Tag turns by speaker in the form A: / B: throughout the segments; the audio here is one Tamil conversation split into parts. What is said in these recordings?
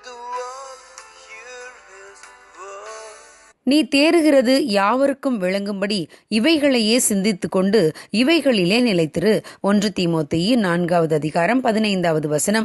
A: the world hear his word.
B: நீ தேறுகிறது யாவருக்கும் விளங்கும்படி இவைகளையே சிந்தித்துக் கொண்டு இவைகளிலே நிலைத்திரு. 1 தீமோத்தேயு 4:15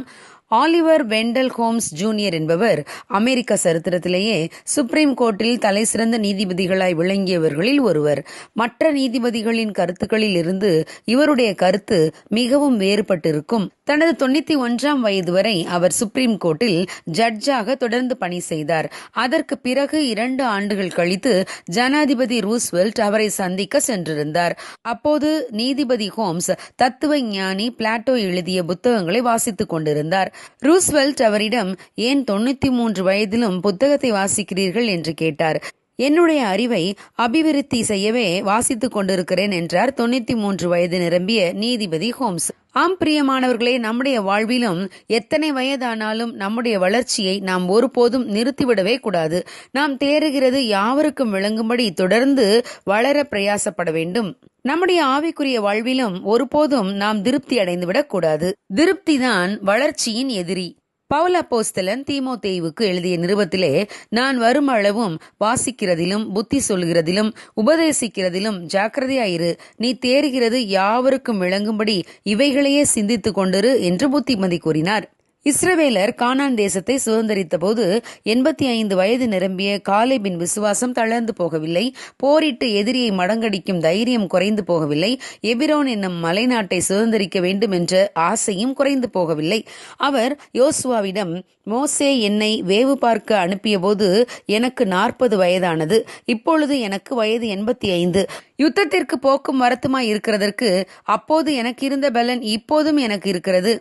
B: ஆலிவர் வெண்டல் ஹோம்ஸ் ஜூனியர் என்பவர் அமெரிக்க சரித்திரத்திலேயே சுப்ரீம் கோர்ட்டில் தலை சிறந்த நீதிபதிகளாய் விளங்கியவர்களில் ஒருவர். மற்ற நீதிபதிகளின் கருத்துக்களில் இருந்து இவருடைய கருத்து மிகவும் வேறுபட்டிருக்கும். தனது 91ஆம் வயது வரை அவர் சுப்ரீம் கோர்ட்டில் ஜட்ஜாக தொடர்ந்து பணி செய்தார். அதற்கு பிறகு 2 ஆண்டுகள் கழித்து ஜனாதிபதி ரூஸ்வெல்ட் அவரை சந்திக்க சென்றிருந்தார். அப்போது நீதிபதி ஹோம்ஸ் தத்துவ ஞானி பிளாட்டோ எழுதிய புத்தகங்களை வாசித்துக் கொண்டிருந்தார். ரூஸ்வெல்ட் அவரிடம், ஏன் 93 வயதிலும் புத்தகத்தை வாசிக்கிறீர்கள் என்று கேட்டார். என்னுடைய அறிவை அபிவிருத்தி செய்யவே வாசித்துக் கொண்டிருக்கிறேன் என்றார் 93 வயது நிரம்பிய நீதிபதி ஹோம்ஸ். ஆம் பிரியமானவர்களே, நம்முடைய வாழ்விலும் எத்தனை வயதானாலும் நம்முடைய வளர்ச்சியை நாம் ஒருபோதும் நிறுத்திவிடவே கூடாது. நாம் தேறுகிறது யாவருக்கும் விளங்கும்படி தொடர்ந்து வளர பிரயாசப்பட வேண்டும். நம்முடைய ஆவிக்குரிய வாழ்விலும் ஒருபோதும் நாம் திருப்தி அடைந்துவிடக் கூடாது. திருப்திதான் வளர்ச்சியின் எதிரி. பவுல் அப்போஸ்தலன் தீமோத்தேயுவுக்கு எழுதிய நிருபத்திலே, நான் வரும் அளவும் வாசிக்கிறதிலும் புத்தி சொல்கிறதிலும் உபதேசிக்கிறதிலும் ஜாக்கிரதையாயிரு. நீ தேறுகிறது யாவருக்கும் விளங்கும்படி இவைகளையே சிந்தித்துக் கொண்டிரு என்று புத்திமதி கூறினார். இஸ்ரவேலர் கானான் தேசத்தை சுதந்திரித்த போது 85 வயது நிரம்பிய காலேபின் விசுவாசம் தளர்ந்து போகவில்லை. போரிட்டு எதிரியை மடங்கடிக்கும் தைரியம் குறைந்து போகவில்லை. எபிரோன் என்னும் மலைநாட்டை சுதந்திரிக்க வேண்டும் என்ற ஆசையும் குறைந்து போகவில்லை. அவர் யோசுவாவிடம், மோசே என்னை வேவு பார்க்க அனுப்பிய போது எனக்கு 40 வயதானது. இப்பொழுது எனக்கு வயது 85. யுத்தத்திற்கு போக்கும் வரத்துமாய் இருக்கிறதற்கு அப்போது எனக்கு இருந்த பலன் இப்போதும் எனக்கு இருக்கிறது.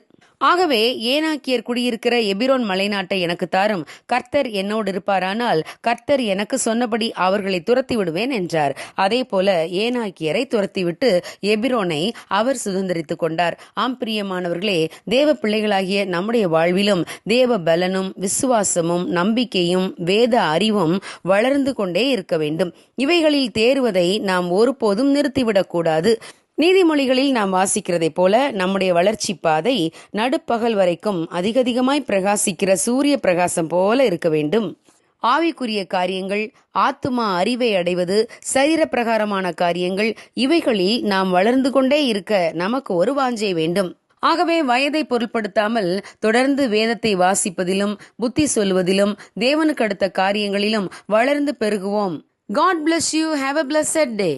B: ஆகவே ஏனாக்கியர் குடியிருக்கிற எபிரோன் மலைநாட்டை எனக்கு தாரும். கர்த்தர் என்னோடு இருப்பாரானால் கர்த்தர் எனக்கு சொன்னபடி அவர்களை துரத்தி விடுவேன் என்றார். அதே போல ஏனாக்கியரை துரத்திவிட்டு எபிரோனை அவர் சுதந்திரித்துக் கொண்டார். ஆம் பிரியமானவர்களே, தேவ பிள்ளைகளாகிய நம்முடைய வாழ்விலும் தேவ பலனும் விசுவாசமும் நம்பிக்கையும் வேத அறிவும் வளர்ந்து கொண்டே இருக்க வேண்டும். இவைகளில் தேறுவதை நாம் ஒருபோதும் நிறுத்திவிடக்கூடாது. நீதிமொழிகளில் நாம் வாசிக்கிறதை போல நம்முடைய வளர்ச்சி பாதை நடுப்பகல் வரைக்கும் அதிகமாய் பிரகாசிக்கிற சூரிய பிரகாசம் போல இருக்க வேண்டும். ஆவிக்குரிய காரியங்கள், ஆத்துமா அறிவை அடைவது, சரீர பிரகாரமான காரியங்கள், இவைகளில் நாம் வளர்ந்து கொண்டே இருக்க நமக்கு ஒரு வாஞ்சை வேண்டும். ஆகவே வயதை பொருட்படுத்தாமல் தொடர்ந்து வேதத்தை வாசிப்பதிலும் புத்தி சொல்வதிலும் தேவனுக்கு அடுத்த காரியங்களிலும் வளர்ந்து பெருகுவோம். God bless you. Have a blessed day.